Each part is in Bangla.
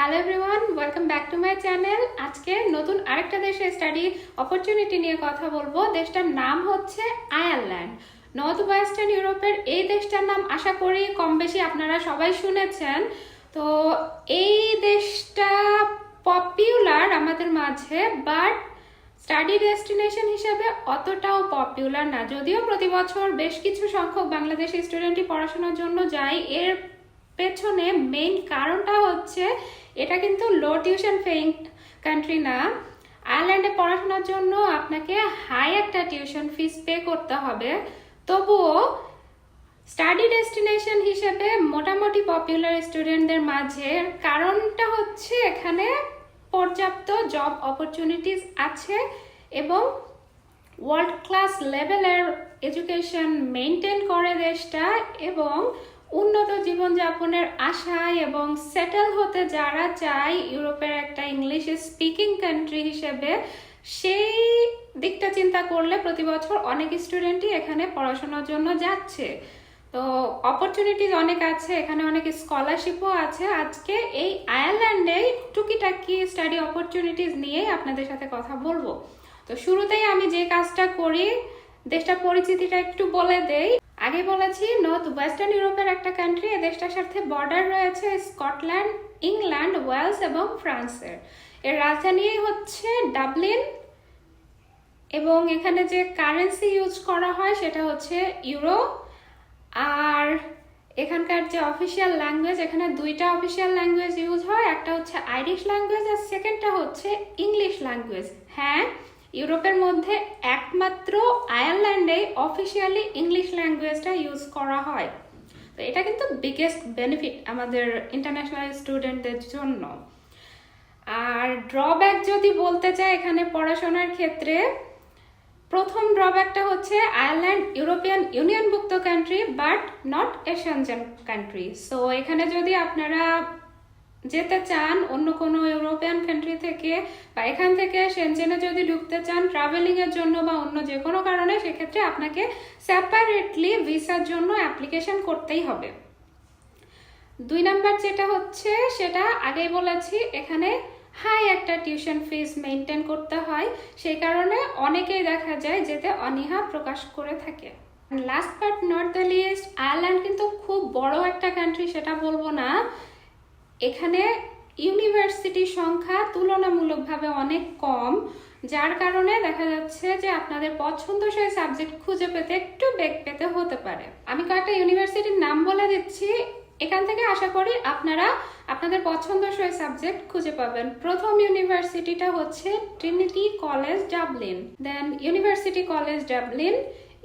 Hello everyone, welcome back to my channel. আজকে নতুন আরেকটা দেশে স্টাডি অপরচুনিটি নিয়ে কথা বলবো। দেশটার নাম হচ্ছে আয়ারল্যান্ড। নর্থ ওয়েস্টার্ন ইউরোপের এই দেশটার নাম আশা করি কম বেশি আপনারা সবাই শুনেছেন। তো এই দেশটা পপুলার আমাদের মাঝে, বাট স্টাডি ডেস্টিনেশন হিসেবে অতটাও পপুলার না। যদিও প্রতি বছর বেশ কিছু সংখ্যক বাংলাদেশি স্টুডেন্টই পড়াশোনার জন্য যায়, এর পেছনে মেইন কারণটা হচ্ছে এটা কিন্তু লো টিউশন পেইং কান্ট্রি না। আয়ারল্যান্ডে পড়াশোনার জন্য আপনাকে হাই একটা টিউশন ফিস পে করতে হবে, তবুও স্টাডি ডেস্টিনেশন হিসেবে মোটামুটি পপুলার স্টুডেন্টদের মাঝে। কারণটা হচ্ছে এখানে পর্যাপ্ত জব অপরচুনিটিস আছে এবং ওয়ার্ল্ড ক্লাস লেভেলের এডুকেশন মেনটেন করে দেশটা, এবং উন্নত জীবনযাপনের আশায় এবং সেটেল হতে যারা চায় ইউরোপের একটা ইংলিশ স্পিকিং কান্ট্রি হিসেবে, সেই দিকটা চিন্তা করলে প্রতি বছর অনেক স্টুডেন্টই এখানে পড়াশোনার জন্য যাচ্ছে। তো অপরচুনিটিস অনেক আছে, এখানে অনেক স্কলারশিপও আছে। আজকে এই আয়ারল্যান্ডে টুকিটাকি স্টাডি অপরচুনিটিস নিয়েই আপনাদের সাথে কথা বলবো। তো শুরুতেই আমি যে কাজটা করি, দেশটার পরিচিতিটা একটু বলে দেই। আগে বলেছি নর্থ ওয়েস্টার্ন ইউরোপের একটা কান্ট্রি। এই দেশটার সাথে বর্ডার রয়েছে স্কটল্যান্ড, ইংল্যান্ড, ওয়েলস এবং ফ্রান্সের। এর রাজধানী হচ্ছে ডাবলিন, এবং এখানে যে কারেন্সি ইউজ করা হয় সেটা হচ্ছে ইউরো। আর এখানকার যে অফিসিয়াল ল্যাঙ্গুয়েজ, এখানে দুইটা অফিসিয়াল ল্যাঙ্গুয়েজ ইউজ হয়, একটা হচ্ছে আইরিশ ল্যাঙ্গুয়েজ আর সেকেন্ডটা হচ্ছে ইংলিশ ল্যাঙ্গুয়েজ। হ্যাঁ, ইউরোপের মধ্যে একমাত্র আয়ারল্যান্ডে অফিসিয়ালি ইংলিশ ল্যাঙ্গুয়েজটা ইউজ করা হয়। তো এটা কিন্তু বিগেস্ট বেনিফিট আমাদের ইন্টারন্যাশনাল স্টুডেন্টদের জন্য। আর ড্রব্যাক যদি বলতে চাই এখানে পড়াশোনার ক্ষেত্রে, প্রথম ড্রব্যাকটা হচ্ছে আয়ারল্যান্ড ইউরোপিয়ান ইউনিয়নভুক্ত country but not a Schengen country. So এখানে যদি আপনারা যেতে চান অন্য কোনো ইউরোপিয়ান কান্ট্রি থেকে, বা এখান থেকে সেনজেনে যদি ঢুকতে চান ট্রাভেলিং এর জন্য বা অন্য যে কোনো কারণে, সেক্ষেত্রে আপনাকে সেপারেটলি ভিসার জন্য অ্যাপ্লিকেশন করতেই হবে। 2 নাম্বার যেটা হচ্ছে, সেটা আগেই বলেছি, এখানে হাই একটা টিউশন ফিস মেনটেন করতে হয়, সেই কারণে অনেকেই দেখা যায় যেতে অনীহা প্রকাশ করে থাকে। Last but not the least, Ireland কিন্তু খুব বড় একটা কান্ট্রি সেটা বলবো না। এখানে ইউনিভার্সিটির সংখ্যা তুলনামূলকভাবে অনেক কম, যার কারণে দেখা যাচ্ছে যে আপনাদের পছন্দসই সাবজেক্ট খুঁজে পেতে একটু বেগ পেতে হতে পারে। আমি কয়েকটা ইউনিভার্সিটির নাম বলে দিচ্ছি, এখান থেকে আশা করি আপনারা আপনাদের পছন্দসই সাবজেক্ট খুঁজে পাবেন। প্রথম ইউনিভার্সিটিটা হচ্ছে Trinity College Dublin, then University College Dublin,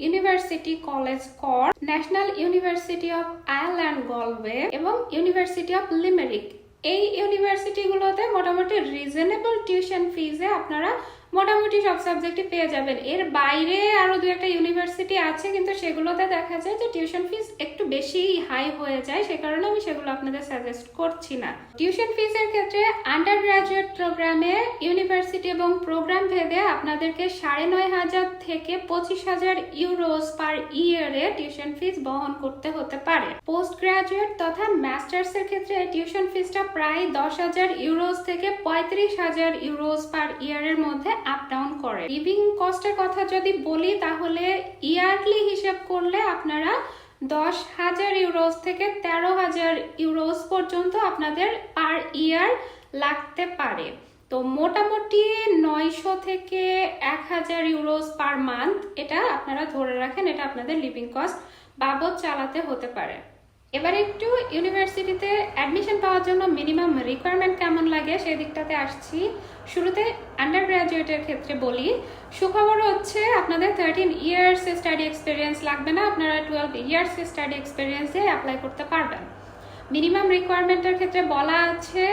University College Cork, National University of Ireland Galway এবং ইউনিভার্সিটি অফ লিমেরিক। এই ইউনিভার্সিটিগুলোতে মোটামুটি রিজনেবল টিউশন ফিজে আপনারা মোটামুটি সব সাবজেক্টই পেয়ে যাবেন। এর বাইরে আরো 2-একটা ইউনিভার্সিটি আছে, কিন্তু সেগুলোতে দেখা যায় যে টিউশন ফিস একটু বেশি হাই হয়ে যায়, সে কারণে আমি সেগুলো আপনাদের সাজেস্ট করছি না। টিউশন ফিসের ক্ষেত্রে আন্ডার গ্রাজুয়েট প্রোগ্রামে ইউনিভার্সিটি এবং প্রোগ্রাম ভেদে আপনাদেরকে 9,500 থেকে 25,000 ইউরোস পার ইয়ারে টিউশন ফিস বহন করতে হতে পারে। পোস্ট গ্রাজুয়েট তথা মাস্টার্স এর ক্ষেত্রে টিউশন ফিসটা প্রায় 10,000 ইউরোস থেকে 35,000 ইউরোস পার ইয়ারের মধ্যে আপ ডাউন করে। লিভিং কস্টের কথা যদি বলি, তাহলে ইয়ারলি হিসাব করলে আপনারা 10,000 ইউরোস থেকে 13,000 ইউরোস পর্যন্ত আপনাদের পার ইয়ার লাগতে পারে। তো মোটামুটি 900 থেকে 1,000 ইউরোস পার মান্থ, এটা আপনারা ধরে রাখেন, এটা আপনাদের লিভিং কস্ট বাবদ চালাতে হতে পারে। এবার একটু ইউনিভার্সিটিতে অ্যাডমিশন পাওয়ার জন্য মিনিমাম রিকোয়ারমেন্ট কেমন লাগে সেই দিকটাতে আসছি। শুরুতে আন্ডার গ্রাজুয়েটের ক্ষেত্রে বলি, সুখবর হচ্ছে আপনাদের 13 ইয়ার্স স্টাডি এক্সপিরিয়েন্স লাগবে না, আপনারা 12 ইয়ার্স স্টাডি এক্সপিরিয়েন্স দিয়ে অ্যাপ্লাই করতে পারবেন। মিনিমাম রিকোয়ারমেন্টের ক্ষেত্রে বলা আছে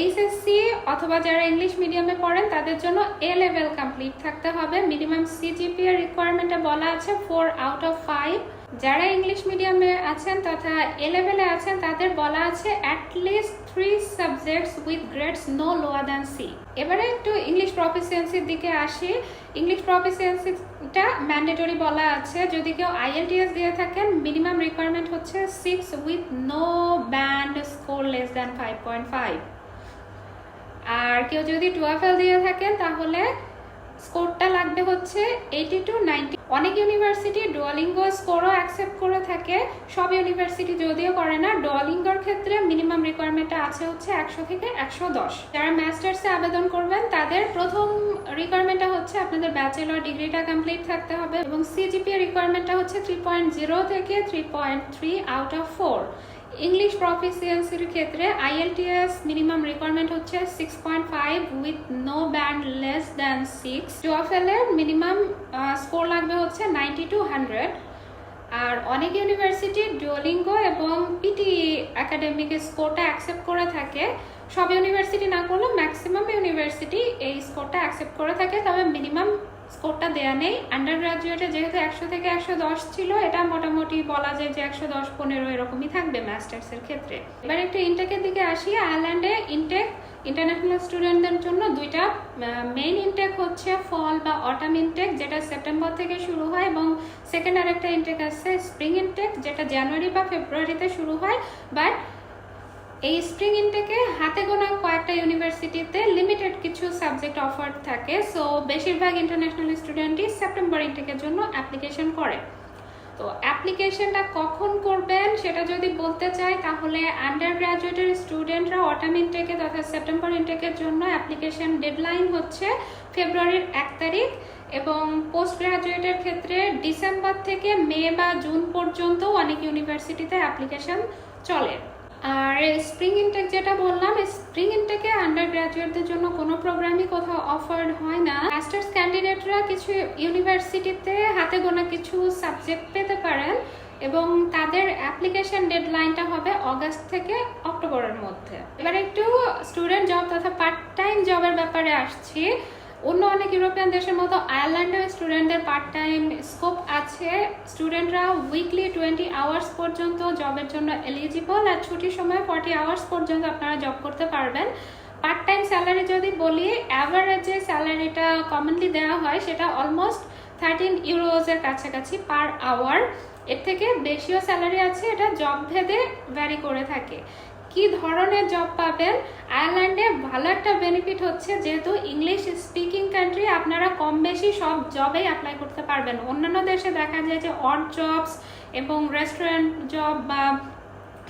এইচএসসি অথবা যারা ইংলিশ মিডিয়ামে পড়েন তাদের জন্য এ লেভেল কমপ্লিট থাকতে হবে। মিনিমাম সিজিপিএ রিকোয়ারমেন্টে বলা আছে 4 আউট অফ 5। যারা ইংলিশ মিডিয়ামে আছেন তথা এ লেভেলে আছেন তাদের বলা আছে at least 3 subjects with grades no lower than C. এবারে একটু ইংলিশ প্রফিসিয়েন্সির দিকে আসি। ইংলিশ প্রফিসিয়েন্সিটা ম্যান্ডেটরি বলা আছে। যদি কেউ IELTS দিয়ে থাকেন মিনিমাম রিকোয়ারমেন্ট হচ্ছে 6 with no band score less than 5.5। আর কেউ যদি TOEFL দিয়ে থাকেন তাহলে স্কোরটা লাগবে হচ্ছে 80 to 90। অনেক ইউনিভার্সিটি ডুয়ালিঙ্গো স্কোরও অ্যাকসেপ্ট করে থাকে, সব ইউনিভার্সিটি যদিও করে না। ডুয়ালিঙ্গোর ক্ষেত্রে মিনিমাম রিকোয়ারমেন্টটা আছে হচ্ছে 100 থেকে 110। যারা মাস্টার্সে আবেদন করবেন তাদের প্রথম রিকোয়ারমেন্টটা হচ্ছে আপনাদের ব্যাচেলর ডিগ্রিটা কমপ্লিট থাকতে হবে এবং CGPA রিকোয়ারমেন্টটা হচ্ছে 3.0 থেকে 3.3 আউট অফ 4। ইংলিশ প্রফিসিয়েন্সির ক্ষেত্রে IELTS মিনিমাম রিকোয়ারমেন্ট হচ্ছে 6.5 with no band less than 6। TOEFL এর মিনিমাম স্কোর লাগবে হচ্ছে 90 to 100। আর অনেক ইউনিভার্সিটি ডুওলিঙ্গো এবং পিটি একাডেমিক স্কোরটা অ্যাকসেপ্ট করে থাকে। সব ইউনিভার্সিটি না করলেও ম্যাক্সিমাম ইউনিভার্সিটি এই স্কোরটা অ্যাকসেপ্ট করে থাকে, তবে মিনিমাম স্কোরটা দেয়া নেই। আন্ডার গ্রাজুয়েটে যেহেতু 100 থেকে 110 ছিল, এটা মোটামুটি বলা যায় যে 110 15 এরকমই থাকবে মাস্টার্সের ক্ষেত্রে। এবার একটু ইনটেকের দিকে আসি। আয়ারল্যান্ডে ইনটেক ইন্টারন্যাশনাল স্টুডেন্টদের জন্য দুইটা মেইন ইনটেক হচ্ছে ফল বা অটাম ইনটেক, যেটা সেপ্টেম্বর থেকে শুরু হয়, এবং সেকেন্ড আরেকটা ইনটেক আছে স্প্রিং ইনটেক, যেটা জানুয়ারি বা ফেব্রুয়ারিতে শুরু হয়। বাট এই স্প্রিং ইনটেকে হাতে গোনা কয়েকটা ইউনিভার্সিটিতে লিমিটেড কিছু সাবজেক্ট অফার থাকে। সো বেশিরভাগ ইন্টারন্যাশনাল স্টুডেন্টই সেপ্টেম্বর ইনটেকের জন্য অ্যাপ্লিকেশন করে। তো অ্যাপ্লিকেশনটা কখন করবেন সেটা যদি বলতে চাই, তাহলে আন্ডার গ্রাজুয়েটের স্টুডেন্টরা অটাম ইনটেকে তথা সেপ্টেম্বর ইনটেকের জন্য অ্যাপ্লিকেশন ডেডলাইন হচ্ছে ফেব্রুয়ারির 1 তারিখ, এবং পোস্ট গ্রাজুয়েটের ক্ষেত্রে ডিসেম্বর থেকে মে বা জুন পর্যন্ত অনেক ইউনিভার্সিটিতে অ্যাপ্লিকেশন চলে। আর স্প্রিং ইনটেক যেটা বললাম, স্প্রিং ইনটেকে আন্ডার গ্রাজুয়েটদের জন্য কোনো প্রোগ্রামই কোথাও অফার্ড হয় না। মাস্টার্স ক্যান্ডিডেটরা কিছু ইউনিভার্সিটিতে হাতে গোনা কিছু সাবজেক্ট পেতে পারেন এবং তাদের অ্যাপ্লিকেশন ডেডলাইনটা হবে অগাস্ট থেকে অক্টোবরের মধ্যে। এবার একটু স্টুডেন্ট জব তথা পার্ট টাইম জবের ব্যাপারে আসছি। অন্য অনেক ইউরোপিয়ান দেশের মতো আয়ারল্যান্ডেও স্টুডেন্টদের পার্ট টাইম স্কোপ আছে। স্টুডেন্টরা উইকলি 20 আওয়ার্স পর্যন্ত জবের জন্য এলিজিবল, আর ছুটির সময় 40 আওয়ার্স পর্যন্ত আপনারা জব করতে পারবেন। পার্ট টাইম স্যালারি যদি বলি, অ্যাভারেজে স্যালারিটা কমনলি দেওয়া হয় সেটা অলমোস্ট 13 ইউরোজের কাছাকাছি পার আওয়ার। এর থেকে বেশিও স্যালারি আছে, এটা জব ভেদে ভ্যারি করে থাকে। কি ধরনের জব পাবেন? আয়ারল্যান্ডে ভালো একটা বেনিফিট হচ্ছে যেহেতু ইংলিশ স্পিকিং কান্ট্রি, আপনারা কম বেশি সব জবেই অ্যাপ্লাই করতে পারবেন। অন্যান্য দেশে দেখা যায় যে অড জবস এবং রেস্টুরেন্ট জব বা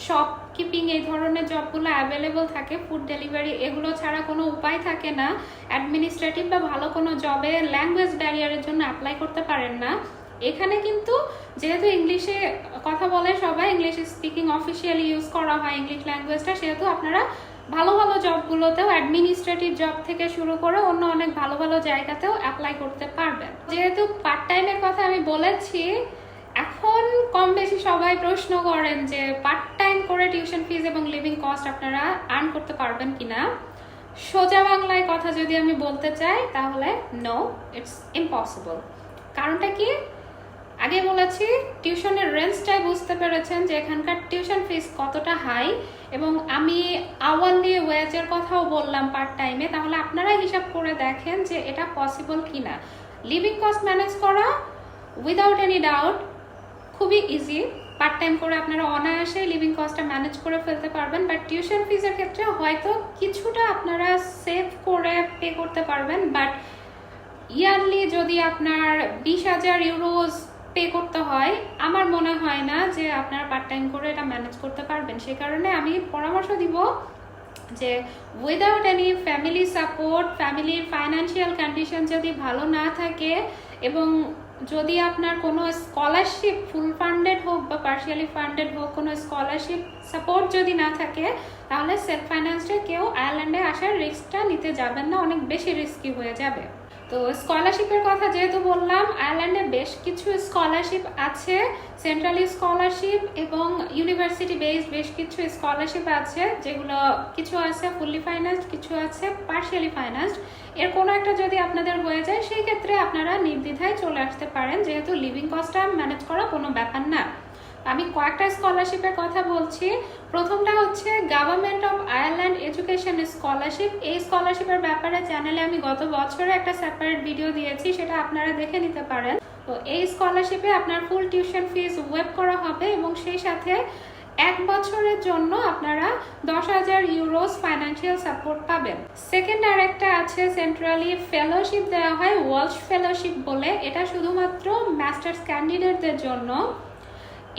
শপ কিপিং এই ধরনের জবগুলো অ্যাভেলেবল থাকে, ফুড ডেলিভারি, এগুলো ছাড়া কোনো উপায় থাকে না। অ্যাডমিনিস্ট্রেটিভ বা ভালো কোনো জবে ল্যাঙ্গুয়েজ ব্যারিয়ারের জন্য অ্যাপ্লাই করতে পারেন না। এখানে কিন্তু যেহেতু ইংলিশে কথা বলে সবাই, ইংলিশ স্পিকিং অফিসিয়ালি ইউজ করা হয় ইংলিশ ল্যাঙ্গুয়েজটা, সেহেতু আপনারা ভালো ভালো জবগুলোতেও অ্যাডমিনিস্ট্রেটিভ জব থেকে শুরু করে অন্য অনেক ভালো ভালো জায়গাতেও অ্যাপ্লাই করতে পারবেন। যেহেতু পার্ট টাইমের কথা আমি বলেছি, এখন কম বেশি সবাই প্রশ্ন করেন যে পার্ট টাইম করে টিউশন ফিজ এবং লিভিং কস্ট আপনারা আর্ন করতে পারবেন কিনা। সোজা বাংলায় কথা যদি আমি বলতে চাই তাহলে নো, ইটস ইম্পসিবল। কারণটা কি? আগে বলেছি, টিউশনের রেঞ্জটাই বুঝতে পেরেছেন যে এখানকার টিউশন ফিস কতটা হাই, এবং আমি আওয়ারলি ওয়েজের কথাও বললাম পার্ট টাইমে। তাহলে আপনারা হিসাব করে দেখেন যে এটা পসিবল কিনা। লিভিং কস্ট ম্যানেজ করা উইদাউট এনি ডাউট খুবই ইজি। পার্ট টাইম করে আপনারা অনায়াসে লিভিং কস্টটা ম্যানেজ করে ফেলতে পারবেন। বাট টিউশন ফিজের ক্ষেত্রে হয়তো কিছুটা আপনারা সেভ করে পে করতে পারবেন, বাট ইয়ারলি যদি আপনার 20,000 ইউরোজ পে করতে হয়, আমার মনে হয় না যে আপনারা পার্ট টাইম করে এটা ম্যানেজ করতে পারবেন। সে কারণে আমি পরামর্শ দিব যে উইদাউট এনি ফ্যামিলি সাপোর্ট, ফ্যামিলির ফাইন্যান্সিয়াল কন্ডিশন যদি ভালো না থাকে, এবং যদি আপনার কোনো স্কলারশিপ ফুল ফান্ডেড হোক বা পার্শিয়ালি ফান্ডেড হোক, কোনো স্কলারশিপ সাপোর্ট যদি না থাকে, তাহলে সেলফ ফাইন্যান্সে কেউ আয়ারল্যান্ডে আসার রিস্কটা নিতে যাবেন না, অনেক বেশি রিস্কি হয়ে যাবে। তো স্কলারশিপের কথা যেহেতু বললাম, আয়ারল্যান্ডে বেশ কিছু স্কলারশিপ আছে, সেন্ট্রালি স্কলারশিপ এবং ইউনিভার্সিটি বেসড বেশ কিছু স্কলারশিপ আছে, যেগুলো কিছু আছে ফুললি ফাইন্যান্সড, কিছু আছে পার্শিয়ালি ফাইন্যান্সড। এর কোনো একটা যদি আপনাদের হয়ে যায় সেই ক্ষেত্রে আপনারা নির্দ্বিধায় চলে আসতে পারেন, যেহেতু লিভিং কস্টটা ম্যানেজ করা কোনো ব্যাপার না। আমি কয়েকটা স্কলারশিপের কথা বলছি। প্রথমটা হচ্ছে government of Ireland education scholarship. এই স্কলারশিপের ব্যাপারে চ্যানেলে আমি গত বছরে একটা সেপারেট ভিডিও দিয়েছি, সেটা আপনারা দেখে নিতে পারেন। তো এই স্কলারশিপে আপনার ফুল টিউশন ফিস ওয়েভ করা হবে এবং সেই সাথে 1 বছরের জন্য আপনারা 10,000 ইউরোস ফাইন্যান্সিয়াল সাপোর্ট পাবেন। সেকেন্ড আরেকটা আছে, সেন্ট্রালি ফেলোশিপ দেওয়া হয়, ওয়ালশ ফেলোশিপ বলে। এটা শুধুমাত্র মাস্টার্স ক্যান্ডিডেটদের জন্য।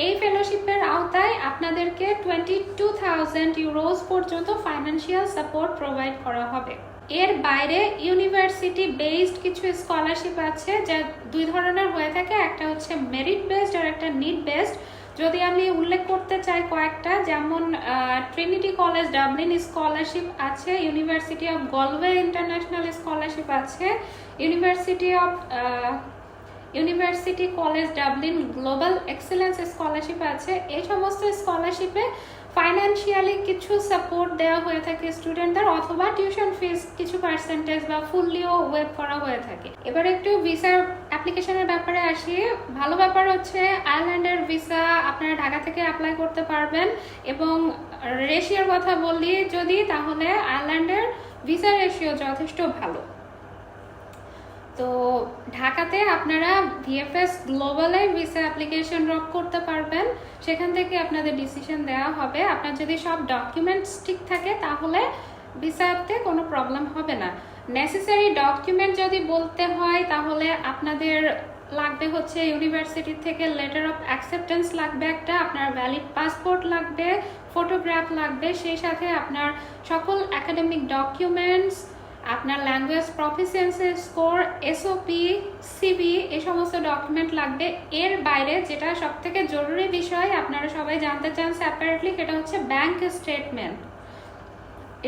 এই ফেলোশিপের আওতায় আপনাদেরকে 22,000 ইউরোস পর্যন্ত ফাইন্যান্সিয়াল সাপোর্ট প্রোভাইড করা হবে। এর বাইরে ইউনিভার্সিটি বেসড কিছু স্কলারশিপ আছে, যা দুই ধরনের হয়ে থাকে, একটা হচ্ছে মেরিট বেসড আর একটা নিড বেসড। যদি আমি উল্লেখ করতে চাই কয়েকটা, যেমন ট্রিনিটি কলেজ ডাবলিন স্কলারশিপ আছে, University of Galway international scholarship আছে, University College Dublin global excellence scholarship আছে। এই সমস্ত স্কলারশিপে ফাইন্যান্সিয়ালি কিছু সাপোর্ট দেওয়া হয়ে থাকে স্টুডেন্টদের, অথবা টিউশন ফিস কিছু পার্সেন্টেজ বা ফুললিও ওয়েভ করা হয়ে থাকে। এবার একটু ভিসার অ্যাপ্লিকেশনের ব্যাপারে আসি। ভালো ব্যাপার হচ্ছে আয়ারল্যান্ডের ভিসা আপনারা ঢাকা থেকে অ্যাপ্লাই করতে পারবেন, এবং রেশিওর কথা বলি যদি, তাহলে আয়ারল্যান্ডের ভিসা রেশিও যথেষ্ট ভালো। তো ঢাকাতে আপনারা ভিএফএস গ্লোবালে ভিসা অ্যাপ্লিকেশন ড্রপ করতে পারবেন, সেখান থেকে আপনাদের ডিসিশন দেওয়া হবে। আপনার যদি সব ডকুমেন্টস ঠিক থাকে তাহলে ভিসাতে কোনো প্রবলেম হবে না। নেসেসারি ডকুমেন্ট যদি বলতে হয়, তাহলে আপনাদের লাগবে হচ্ছে ইউনিভার্সিটি থেকে লেটার অফ অ্যাকসেপ্টেন্স লাগবে একটা, আপনার ভ্যালিড পাসপোর্ট লাগবে, ফটোগ্রাফ লাগবে, সেই সাথে আপনার সকল একাডেমিক ডকুমেন্টস, আপনার language proficiency score, SOP, CV, এই সমস্ত ডকুমেন্ট লাগবে। এর বাইরে যেটা সবথেকে জরুরি বিষয় আপনারা সবাই জানতে চান সেপারেটলি, সেটা হচ্ছে ব্যাংক স্টেটমেন্ট।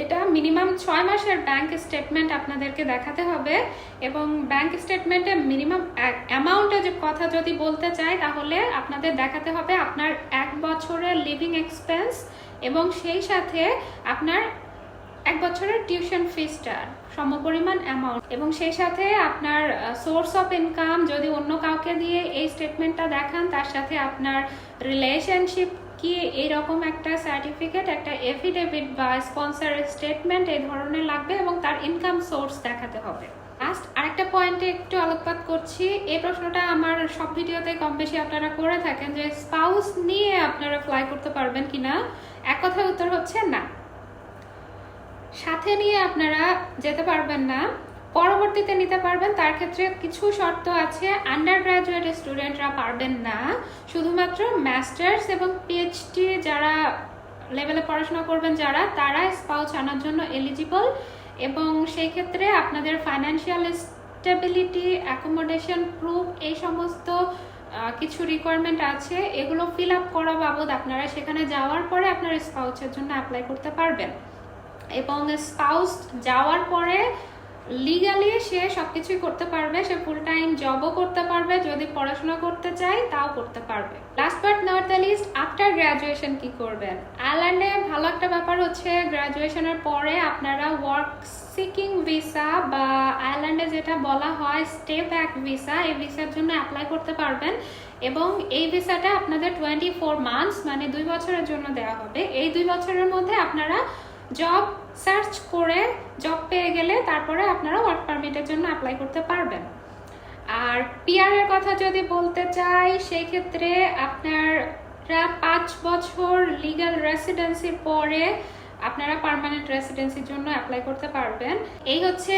এটা মিনিমাম 6 মাসের ব্যাংক স্টেটমেন্ট আপনাদেরকে দেখাতে হবে, এবং ব্যাংক স্টেটমেন্টে মিনিমাম অ্যামাউন্টের যে কথা যদি বলতে চাই, তাহলে আপনাদের দেখাতে হবে আপনার 1 বছরের লিভিং এক্সপেন্স এবং সেই সাথে আপনার 1 বছরের টিউশন ফিসটার সমপরিমাণ অ্যামাউন্ট, এবং সেই সাথে আপনার সোর্স অফ ইনকাম যদি অন্য কাউকে দিয়ে এই স্টেটমেন্টটা দেখান, তার সাথে আপনার রিলেশনশিপ কি, এইরকম একটা সার্টিফিকেট, একটা এফিডেভিট বা স্পন্সর স্টেটমেন্ট এই ধরনের লাগবে, এবং তার ইনকাম সোর্স দেখাতে হবে। লাস্ট আরেকটা পয়েন্টে একটু আলোকপাত করছি। এই প্রশ্নটা আমার সব ভিডিওতে কম বেশি আপনারা করে থাকেন, যে স্পাউস নিয়ে আপনারা ফ্লাই করতে পারবেন কিনা। এক কথায় উত্তর হচ্ছে না, সাথে নিয়ে আপনারা যেতে পারবেন না। পরবর্তীতে নিতে পারবেন, তার ক্ষেত্রে কিছু শর্ত আছে। আন্ডার গ্রাজুয়েট স্টুডেন্টরা পারবেন না, শুধুমাত্র মাস্টার্স এবং পিএইচডি যারা লেভেলে পড়াশোনা করবেন তারা স্পাউস আনার জন্য এলিজিবল, এবং সেই ক্ষেত্রে আপনাদের ফাইন্যান্সিয়াল স্টেবিলিটি, অ্যাকোমোডেশন প্রুফ, এই সমস্ত কিছু রিকোয়ারমেন্ট আছে, এগুলো ফিল আপ করা বাবদ আপনারা সেখানে যাওয়ার পরে আপনার স্পাউসের জন্য অ্যাপ্লাই করতে পারবেন। এবং স্পাউস যাওয়ার পরে লিগালি সে সবকিছুই করতে পারবে, সে ফুল টাইম জবও করতে পারবে, যদি পড়াশোনা করতে চায় তাও করতে পারবে। Last but not the least, after graduation কি করবেন? আয়ারল্যান্ডে ভালো একটা ব্যাপার হচ্ছে গ্রাজুয়েশনের পরে আপনারা ওয়ার্ক সিকিং ভিসা বা আয়ারল্যান্ডে যেটা বলা হয় স্টে ব্যাক ভিসা, এই ভিসার জন্য অ্যাপ্লাই করতে পারবেন, এবং এই ভিসাটা আপনাদের 24 মান্থস মানে 2 বছরের জন্য দেওয়া হবে। এই 2 বছরের মধ্যে আপনারা জব সার্চ করে জব পেয়ে গেলে তারপরে আপনারা ওয়ার্ক পারমিটের জন্য অ্যাপ্লাই করতে পারবেন। আর পিআর এর কথা যদি বলতে চাই, সেই ক্ষেত্রে আপনারা 5 বছর লিগ্যাল রেসিডেন্সির পরে আপনারা পার্মানেন্ট রেসিডেন্সির জন্য অ্যাপ্লাই করতে পারবেন। এই হচ্ছে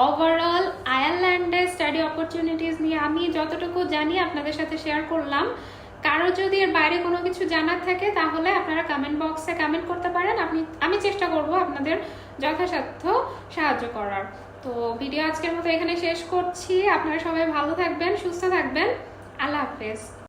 ওভারঅল আয়ারল্যান্ডে স্টাডি অপরচুনিটিস নিয়ে আমি যতটুকু জানি আপনাদের সাথে শেয়ার করলাম। কারো যদি এর বাইরে কোনো কিছু জানার থাকে তাহলে আপনারা কমেন্ট বক্সে কমেন্ট করতে পারেন, আমি চেষ্টা করব আপনাদের যথাসাধ্য সাহায্য করার। তো ভিডিও আজকের মতো এখানে শেষ করছি। আপনারা সবাই ভালো থাকবেন, সুস্থ থাকবেন। আল্লাহ হাফেজ।